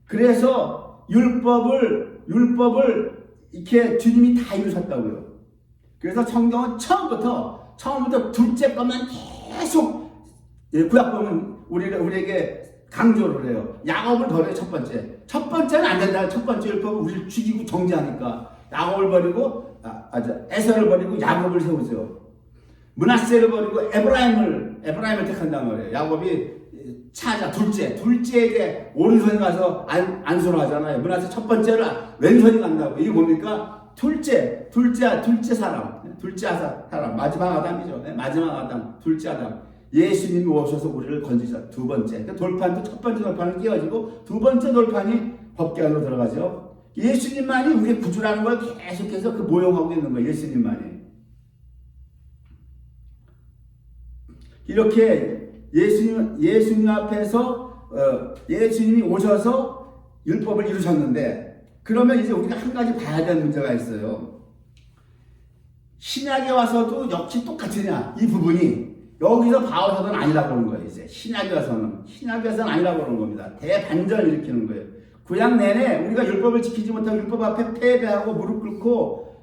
그래서 율법을 이렇게 주님이 다 이루셨다고요. 그래서 성경은 처음부터 둘째 것만 계속 구약 보면 우리에게 강조를 해요. 야곱을 버려요. 첫 번째는 안 된다. 첫 번째 율법은 우리를 죽이고 정죄하니까 야곱을 버리고 에서를 버리고 야곱을 세우죠. 므낫세를 버리고 에브라임을 택한단 말이에요. 야곱이 차자 둘째에게 오른손에 가서 안수를 하잖아요. 므낫세 첫 번째를 왼손이 간다고. 이게 뭡니까? 둘째 사람 마지막 아담이죠. 마지막 아담, 둘째 아담. 예수님이 오셔서 우리를 건지자. 두 번째. 돌판도 첫 번째 돌판은 끼어지고 두 번째 돌판이 법궤안으로 들어가죠. 예수님만이 우리의 구주라는 걸 계속해서 그 모형하고 있는 거예요. 예수님만이. 이렇게 예수님 앞에서 예수님이 오셔서 율법을 이루셨는데, 그러면 이제 우리가 한 가지 봐야 되는 문제가 있어요. 신약에 와서도 역시 똑같으냐, 이 부분이 여기서 바울사도는 아니라고 하는 거예요. 이제 신약에 와서는 아니라고 하는 겁니다. 대반전을 일으키는 거예요. 구약 내내 우리가 율법을 지키지 못하고 율법 앞에 패배하고 무릎 꿇고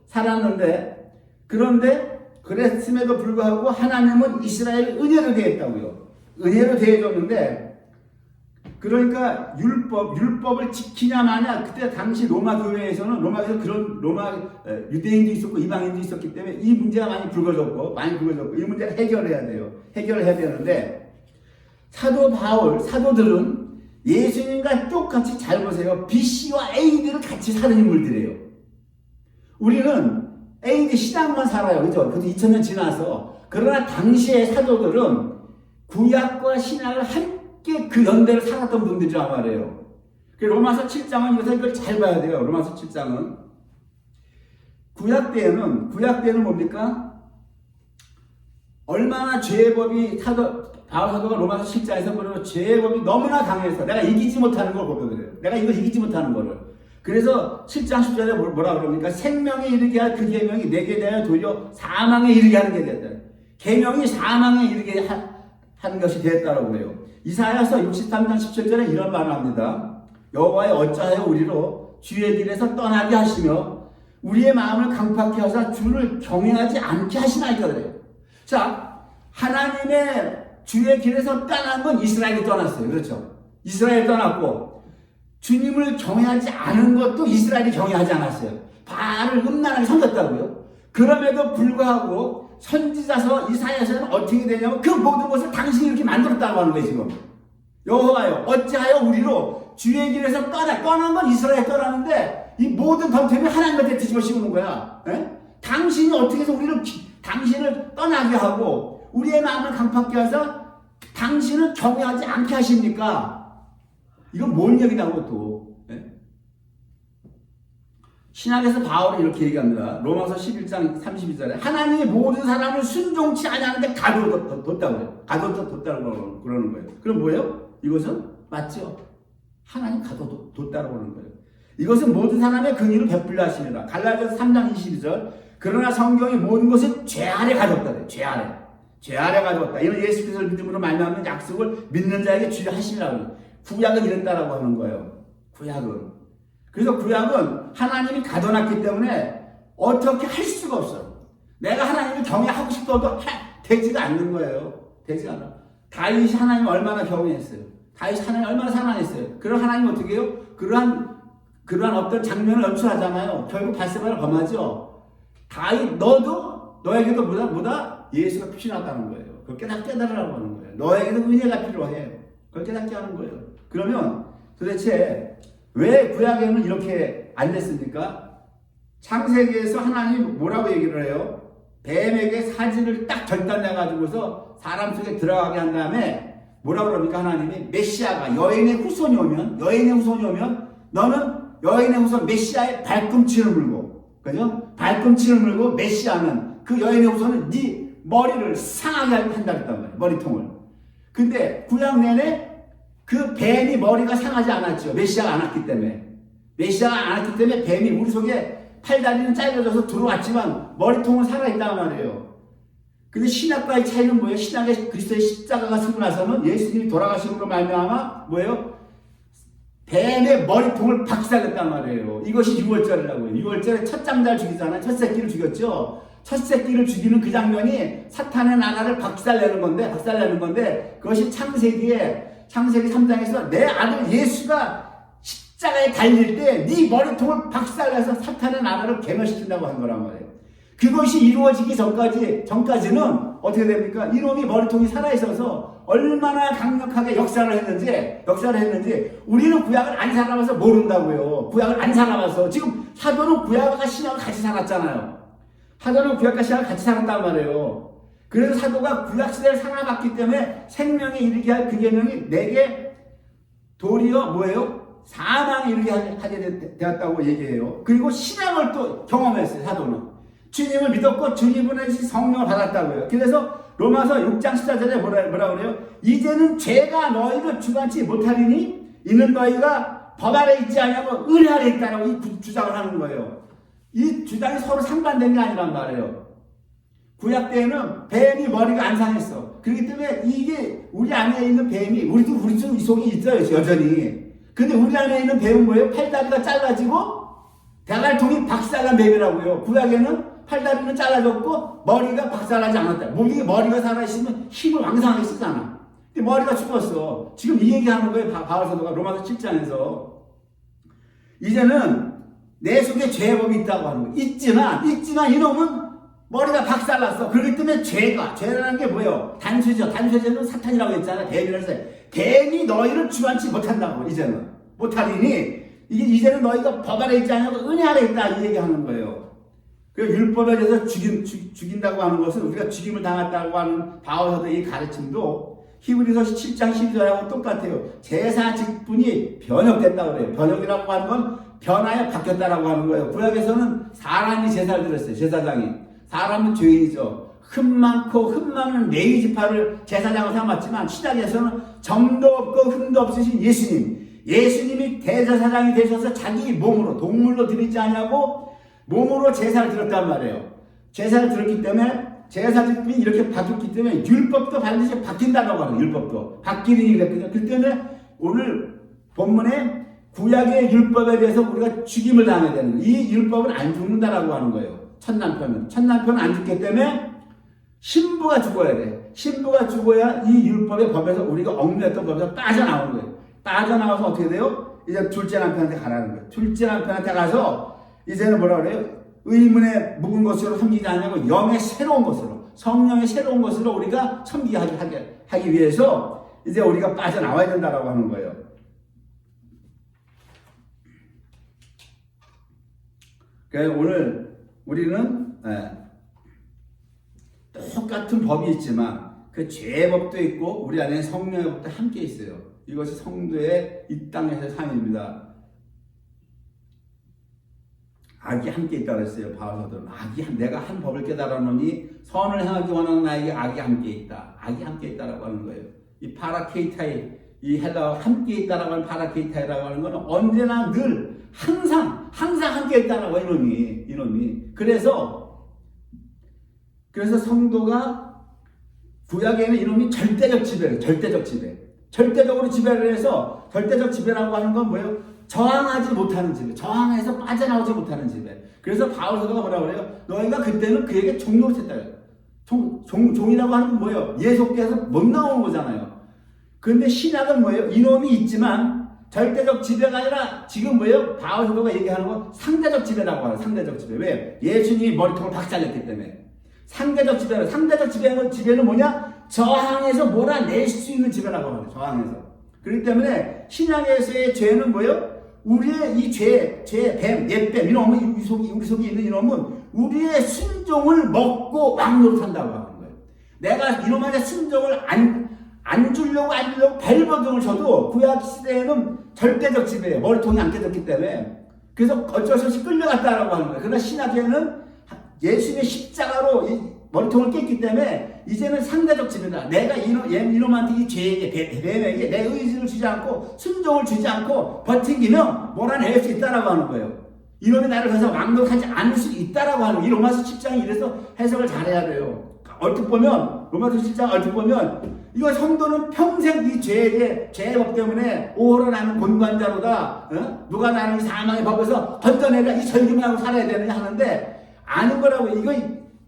살았는데, 그런데 그랬음에도 불구하고 하나님은 이스라엘을 은혜로 대했다고요. 은혜로 대해줬는데, 그러니까 율법을 지키냐 마냐, 그때 당시 로마에서 유대인도 있었고 이방인도 있었기 때문에 이 문제가 많이 불거졌고 이 문제를 해결해야 돼요. 해결해야 되는데, 사도들은 예수님과 똑같이, 잘 보세요, BC와 AD를 같이 사는 인물들이에요. 우리는 AD 신앙만 살아요. 그죠? 그래도 2000년 지나서. 그러나 당시의 사도들은 구약과 신약을 함께 그 연대를 살았던 분들이란 말이에요. 로마서 7장은 이걸 잘 봐야 돼요. 로마서 7장은. 구약 때는 뭡니까? 얼마나 죄의 법이 바울 사도가 로마서 7장에서 보면 죄의 법이 너무나 강해서 내가 이기지 못하는 걸 보게 돼요. 내가 이걸 이기지 못하는 거를. 그래서 7장 10절에 뭐라 그럽니까? 생명에 이르게 할 그 계명이 내게 대하여 도리어 사망에 이르게 하는 게 됐다. 계명이 사망에 이르게 하는 것이 되었다라고 그래요. 이사야서 63장 17절에 이런 말을 합니다. 여호와여 어찌하여 우리로 주의 길에서 떠나게 하시며 우리의 마음을 강팍케 하사 주를 경외하지 않게 하시나이까 그래요. 자, 하나님의 주의 길에서 떠난 건 이스라엘이 떠났어요. 그렇죠? 이스라엘이 떠났고, 주님을 경외하지 않은 것도 이스라엘이 경외하지 않았어요. 바알을 음란하게 섬겼다고요. 그럼에도 불구하고 선지자서 이사야서는 어떻게 되냐면 그 모든 것을 당신이 이렇게 만들었다고 하는 거예요. 지금 여호와여 어찌하여 우리로 주의 길에서 떠난 건 이스라엘이 떠나는데 이 모든 덤태이 하나님한테 뒤집어 씌우는 거야. 에? 당신이 어떻게 해서 당신을 떠나게 하고 우리의 마음을 강팍케 해서 당신을 경외하지 않게 하십니까? 이건 뭔 얘기냐고 또. 예? 신약에서 바울은 이렇게 얘기합니다. 로마서 11장 32절에 하나님이 모든 사람을 순종치 아니하는데 가둬뒀다고 그러는 거예요. 그럼 뭐예요? 이것은 맞죠? 하나님 가둬뒀다고 그러는 거예요. 이것은 모든 사람의 긍휼을 베풀려 하십니다. 갈라디아서 3장 22절 그러나 성경이 모든 것을 죄 아래 가뒀다. 죄 아래 가뒀다. 이는 예수 그리스도를 믿음으로 말미암는 약속을 믿는 자에게 주려 하심이라고. 구약은 이랬다라고 하는 거예요. 구약은. 그래서 구약은 하나님이 가둬놨기 때문에 어떻게 할 수가 없어요. 내가 하나님을 경외하고 싶어도 되지가 않는 거예요. 되지가 않아. 다윗이 하나님을 얼마나 경외했어요. 다윗이 하나님을 얼마나 사랑했어요. 그럼 하나님 어떻게 해요? 그러한 어떤 장면을 연출하잖아요. 결국 바세바를 범하죠. 다윗 너에게도 뭐다? 예수가 필요하다는 거예요. 그걸 깨달으라고 하는 거예요. 너에게도 은혜가 필요해. 그걸 깨닫게 하는 거예요. 그러면 도대체 왜 구약에는 이렇게 안 됐습니까? 창세기에서 하나님이 뭐라고 얘기를 해요? 뱀에게 사지를 딱 결단해가지고서 사람 속에 들어가게 한 다음에 뭐라고 그럽니까? 하나님이 메시아가 여인의 후손이 오면 너는 여인의 후손 메시아의 발꿈치를 물고, 그죠? 발꿈치를 물고 메시아는 그 여인의 후손은 네 머리를 상하게 한다 그랬단 말이에요. 머리통을. 근데 구약 내내 그 뱀이 머리가 상하지 않았죠. 메시아가 안 왔기 때문에. 뱀이 우리 속에 팔다리는 잘려져서 들어왔지만 머리통은 살아있단 말이에요. 근데 신약과의 차이는 뭐예요? 신약에 그리스도의 십자가가 쓰고 나서는 예수님이 돌아가심으로 말미암아 뭐예요? 뱀의 머리통을 박살냈단 말이에요. 이것이 6월절이라고요. 6월절에 첫 장자를 죽이잖아요. 첫 새끼를 죽였죠. 첫 새끼를 죽이는 그 장면이 사탄의 나라를 박살내는 건데 그것이 창세기 3장에서 내 아들 예수가 십자가에 달릴 때 네 머리통을 박살내서 사탄의 나라를 괴멸시킨다고 한 거란 말이에요. 그것이 이루어지기 전까지는 어떻게 됩니까? 이놈이 머리통이 살아있어서 얼마나 강력하게 역사를 했는지 우리는 구약을 안 살아봐서 모른다고요. 구약을 안 살아봐서. 지금 사도는 구약과 신약을 같이 살았잖아요. 사도는 구약과 신약을 같이 살았단 말이에요. 그래서 사도가 구약시대를 살아봤기 때문에 생명에 이르게 할 그 계명이 내게 도리어 뭐예요? 사망이 이렇게 하게 되었다고 얘기해요. 그리고 신앙을 또 경험했어요. 사도는 주님을 믿었고 주님의 성령을 받았다고요. 그래서 로마서 6장 14절에 뭐라 그래요? 이제는 죄가 너희를 주관치 못하리니 이는 너희가 법 아래 있지 아니하고 은혜 아래 있다라고 이 주장을 하는 거예요. 이 주장이 서로 상반된 게 아니란 말이에요. 구약 때에는 뱀이 머리가 안 상했어. 그렇기 때문에 이게 우리 안에 있는 뱀이 우리 속에 있어요, 여전히. 근데 우리 안에 있는 뱀은 뭐예요? 팔다리가 잘라지고 대갈통이 박살난 뱀이라고요. 구약에는 팔다리는 잘라졌고 머리가 박살나지 않았다. 몸이 머리가 살아있으면 힘을 왕성하게 쓰잖아. 근데 머리가 죽었어. 지금 이 얘기하는 거예요. 바울 사도가 로마서 7장에서. 이제는 내 속에 죄법이 있다고 하는 거예요. 있지만 이놈은 머리가 박살났어. 그렇기 때문에 죄라는 게 뭐예요? 단죄죠. 단죄죄는 사탄이라고 했잖아요. 뱀이라서. 뱀이 너희를 주관치 못한다고. 이제는 못하리니 이제는 너희가 법 아래 있지 않냐고 은혜 아래 있다. 이 얘기하는 거예요. 그 율법에 대해서 죽인다고 하는 것은 우리가 죽임을 당했다고 하는 바울사도의 가르침도 히브리서 7장 12절하고 똑같아요. 제사 직분이 변혁됐다고 그래요. 변혁이라고 하는 건 변하여 바뀌었다라고 하는 거예요. 구약에서는 사람이 제사를 드렸어요. 제사장이. 사람은 죄인이죠. 흠 많고 흠 많은 레위 지파를 제사장으로 삼았지만 신약에서는 점도 없고 흠도 없으신 예수님이 대제사장이 되셔서 자기 몸으로 동물로 드리지 않냐고 몸으로 제사를 드렸단 말이에요. 제사를 드렸기 때문에 제사직분이 이렇게 바뀌었기 때문에 율법도 반드시 바뀐다고 하는 율법도 바뀌는 일이거든요. 그렇기 때문에 오늘 본문에 구약의 율법에 대해서 우리가 죽임을 당해야 되는 이 율법은 안 죽는다라고 하는 거예요. 첫남편은 안 죽기 때문에 신부가 죽어야 돼. 신부가 죽어야 이 율법의 법에서 우리가 얽매였던 법에서 빠져나오는 거예요. 빠져나와서 어떻게 돼요? 이제 둘째 남편한테 가라는 거예요. 둘째 남편한테 가서 이제는 뭐라 그래요? 의문에 묵은 것으로 섬기지 않냐고 영의 새로운 것으로 성령의 새로운 것으로 우리가 섬기하기 위해서 이제 우리가 빠져나와야 된다라고 하는 거예요. 그래서 오늘 우리는 똑같은 법이 있지만 그 죄의 법도 있고 우리 안에 성령의 법도 함께 있어요. 이것이 성도의 이 땅에서의 삶입니다. 악이 함께 있다고 했어요. 바울사도는 내가 한 법을 깨달았노니 선을 행하기 원하는 나에게 악이 함께 있다. 악이 함께 있다라고 하는 거예요. 이 파라케이타이, 이 헬라어 함께 있다라고 하는 파라케이타이라고 하는 것은 언제나 늘 항상 함께 있다라고 이놈이. 그래서 성도가 구약에는 이놈이 절대적 지배를 절대적으로 지배를 해서 절대적 지배라고 하는 건 뭐예요? 저항하지 못하는 지배, 저항해서 빠져나오지 못하는 지배. 그래서 바울 사도가 뭐라고 그래요? 너희가 그때는 그에게 종노릇했다. 종이라고 하는 건 뭐예요? 예속돼서 못 나오는 거잖아요. 그런데 신약은 뭐예요? 이놈이 있지만 절대적 지배가 아니라 지금 뭐예요? 바울 사도가 얘기하는 건 상대적 지배라고 하는 상대적 지배. 왜? 예수님이 머리통을 박살냈기 때문에. 상대적 지배는 뭐냐? 저항해서 몰아낼 수 있는 지배라고 하는 거예요. 저항해서. 그렇기 때문에 신약에서의 죄는 뭐예요? 우리의 이 뱀, 옛뱀, 이놈은 우리 속에 있는 이놈은 우리의 순종을 먹고 왕노릇한다고 하는 거예요. 내가 이놈한테 순종을 안 주려고 벨버둥을 쳐도 구약 시대에는 절대적 지배예요. 머리통이 안 깨졌기 때문에. 그래서 어쩔 수 없이 끌려갔다라고 하는 거예요. 그러나 신약에는 예수님의 십자가로 이 머리통을 깼기 때문에 이제는 상대적 지배다. 내가 이놈한테 이 죄에게, 뱀에게 내 의지를 주지 않고 순종을 주지 않고 버티기면 몰아낼 수 있다라고 하는 거예요. 이놈이 나를 그래서 왕노릇하지 않을 수 있다라고 하는 거예요. 이 로마서 10장이 이래서 해석을 잘해야 돼요. 얼핏 보면 로마서 10장 얼핏 보면 이거 성도는 평생 이 죄의 법 때문에 오호를 하는 곤관자로다. 누가 나를 사망의 법에서 건져내라 이 절기만 하고 살아야 되느냐 하는데 아는 거라고. 이거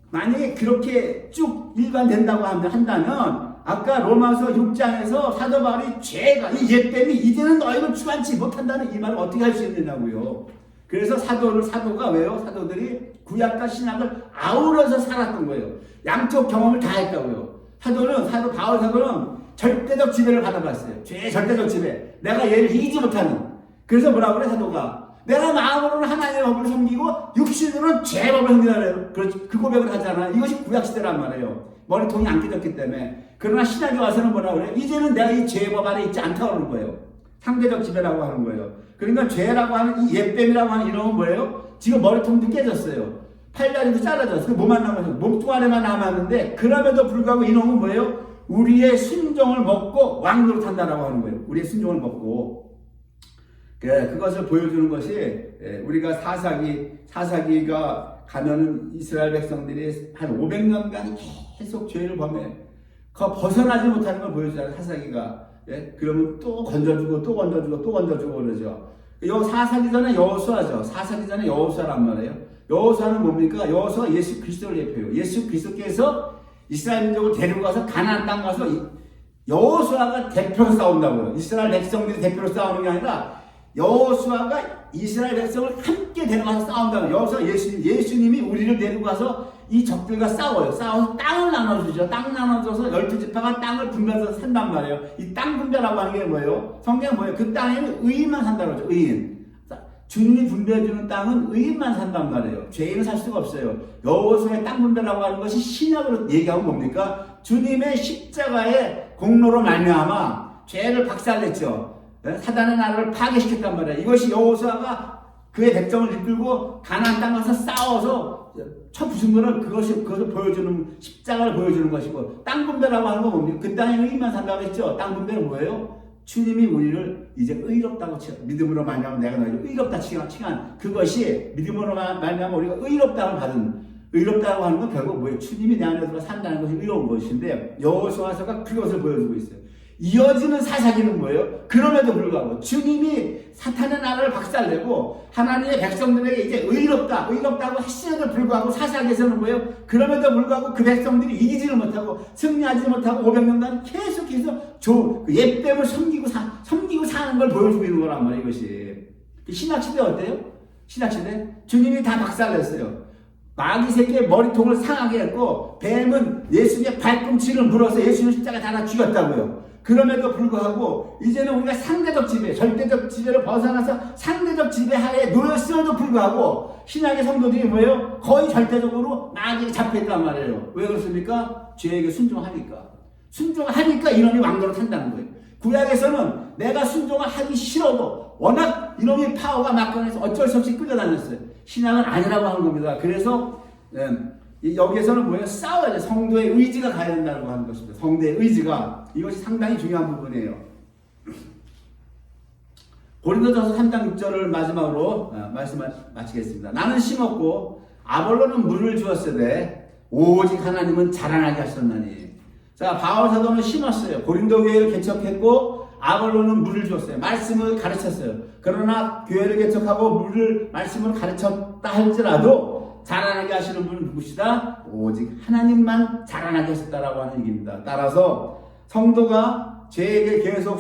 만약에 그렇게 쭉 일관된다고 한다면 아까 로마서 6장에서 사도 바울이 죄가 이 옛뱀이 이제는 너희를 주관치 못한다는 이 말을 어떻게 할 수 있느냐고요. 그래서 사도가 왜요? 사도들이 구약과 신약을 아우러서 살았던 거예요. 양쪽 경험을 다 했다고요. 바울 사도는 절대적 지배를 받아봤어요. 죄의 절대적 지배. 내가 얘를 이기지 못하는. 그래서 뭐라고 그래 사도가? 내가 마음으로는 하나님의 법을 섬기고 육신으로는 죄의 법을 섬기라고 그 고백을 하잖아. 이것이 구약시대란 말이에요. 머리통이 안 깨졌기 때문에. 그러나 신약에 와서는 뭐라고 그래요? 이제는 내가 이 죄의 법 안에 있지 않다고 하는 거예요. 상대적 지배라고 하는 거예요. 그러니까 죄라고 하는 이 옛뱀이라고 하는 이놈은 뭐예요? 지금 머리통도 깨졌어요. 팔다리도 잘라졌어요. 몸만 남았어요. 몸뚱 아래만 남았는데 그럼에도 불구하고 이놈은 뭐예요? 우리의 순종을 먹고 왕노릇 한다라고 하는 거예요. 우리의 순종을 먹고. 그것을 보여주는 것이 우리가 사사기가 가면은 이스라엘 백성들이 한 500년간 계속 죄를 범해 벗어나지 못하는 걸 보여주잖아요. 사사기가. 그러면 또 건져주고 또 건져주고 또 건져주고 그러죠. 사사기 전에 여호수아죠. 사사기 전에 여호수아란 말이에요. 여호수아는 뭡니까? 여호수아가 예수 그리스도를 예표해요. 예수 그리스도께서 이스라엘 민족을 데리고 가서 가나안 땅 가서 여호수아가 대표로 싸운다고요. 이스라엘 백성들이 대표로 싸우는 게 아니라 여호수아가 이스라엘 백성을 함께 데려가서 싸운다고요. 여호수아 예수님이 우리를 데리고 가서 이 적들과 싸워요. 싸워서 땅을 나눠주죠. 땅 나눠줘서 12지파가 땅을 분배해서 산단 말이에요. 이 땅 분배라고 하는 게 뭐예요? 성경은 뭐예요? 그 땅에는 의인만 산다고 하죠. 의인. 주님이 분배해주는 땅은 의인만 산단 말이에요. 죄인은 살 수가 없어요. 여호수아의 땅 분배라고 하는 것이 신약으로 얘기하면 뭡니까? 주님의 십자가의 공로로 말미암아 죄를 박살냈죠. 사단의 나라를 파괴시켰단 말이에요. 이것이 여호수아가 그의 백성을 이끌고 가나안 땅 가서 싸워서 첫 부순 거는 그것을 보여주는 십자가를 보여주는 것이고, 땅 분배라고 하는 건 뭡니까? 그 땅에 의인만 산다고 했죠. 땅 분배는 뭐예요? 주님이 우리를 이제 의롭다고 믿음으로 말미암아 내가 너희를 의롭다 칭한 그것이 믿음으로 말미암아 우리가 의롭다고 받은, 의롭다고 하는 건 결국 뭐예요? 주님이 내 안에 들어 산다는 것이 의로운 것인데, 여호수아서가 그것을 보여주고 있어요. 이어지는 사사기는 뭐예요? 그럼에도 불구하고 주님이 사탄의 나라를 박살내고 하나님의 백성들에게 이제 의롭다고 했음에도 불구하고 사사기에서는 뭐예요? 그럼에도 불구하고 그 백성들이 이기지를 못하고 승리하지 못하고 500년간 계속해서 그 옛뱀을 섬기고 사는 걸 보여주고 있는 거란 말이에요. 이것이 신학시대 어때요? 신학시대 주님이 다 박살냈어요. 마귀 새끼의 머리통을 상하게 했고, 뱀은 예수님의 발꿈치를 물어서 예수님 십자가에 달아 죽였다고요. 그럼에도 불구하고 이제는 우리가 상대적 지배, 절대적 지배를 벗어나서 상대적 지배 하에 놓였음에도 불구하고 신약의 성도들이 뭐예요? 거의 절대적으로 마귀에 잡혀있단 말이에요. 왜 그렇습니까? 죄에게 순종하니까 이놈이 왕노릇 한다는 거예요. 구약에서는 내가 순종을 하기 싫어도 워낙 이놈이 파워가 막강해서 어쩔 수 없이 끌려다녔어요. 신약은 아니라고 하는 겁니다. 그래서 여기에서는 뭐예요? 싸워야 돼. 성도의 의지가 가야 된다고 하는 것입니다. 성도의 의지가. 이것이 상당히 중요한 부분이에요. 고린도전서 3장 6절을 마지막으로 말씀을 마치겠습니다. 나는 심었고 아볼로는 물을 주었으되 오직 하나님은 자라나게 하셨나니. 자, 바울 사도는 심었어요. 고린도 교회를 개척했고 아볼로는 물을 주었어요. 말씀을 가르쳤어요. 그러나 교회를 개척하고 말씀을 가르쳤다 할지라도 자라나게 하시는 분은 누구시다? 오직 하나님만 자라나게 하셨다라고 하는 얘기입니다. 따라서 성도가 죄에게 계속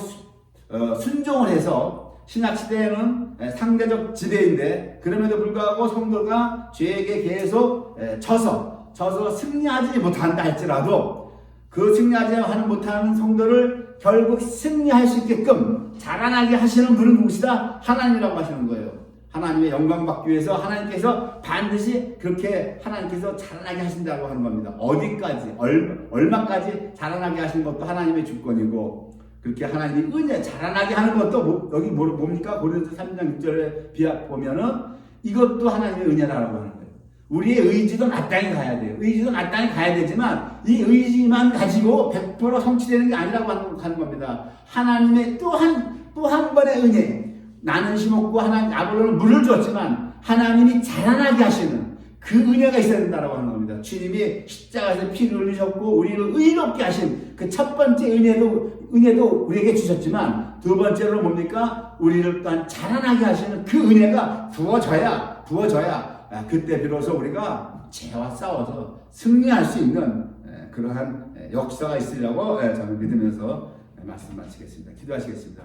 순종을 해서, 신약시대에는 상대적 지배인데 그럼에도 불구하고 성도가 죄에게 계속 져서 승리하지 못한다 할지라도 그 승리하지 못하는 성도를 결국 승리할 수 있게끔 자라나게 하시는 분은 누구시다? 하나님이라고 하시는 거예요. 하나님의 영광 받기 위해서 하나님께서 반드시 그렇게 하나님께서 자라나게 하신다고 하는 겁니다. 어디까지, 얼마까지 자라나게 하시는 것도 하나님의 주권이고, 그렇게 하나님이 은혜, 자라나게 하는 것도 여기 뭡니까? 고린도서 3장 6절에 보면은 이것도 하나님의 은혜라고 하는 거예요. 우리의 의지도 마땅히 가야 돼요. 의지도 마땅히 가야 되지만 이 의지만 가지고 100% 성취되는 게 아니라고 하는 겁니다. 하나님의 또 한 번의 은혜. 나는 심었고 아볼로는 물을 줬지만 하나님이 자라나게 하시는 그 은혜가 있어야 된다고 하는 겁니다. 주님이 십자가에서 피를 흘리셨고 우리를 의롭게 하신 그 첫 번째 은혜도 우리에게 주셨지만, 두 번째로 뭡니까? 우리를 또한 자라나게 하시는 그 은혜가 부어져야 그때 비로소 우리가 죄와 싸워서 승리할 수 있는 그러한 역사가 있으리라고 저는 믿으면서 말씀 마치겠습니다. 기도하시겠습니다.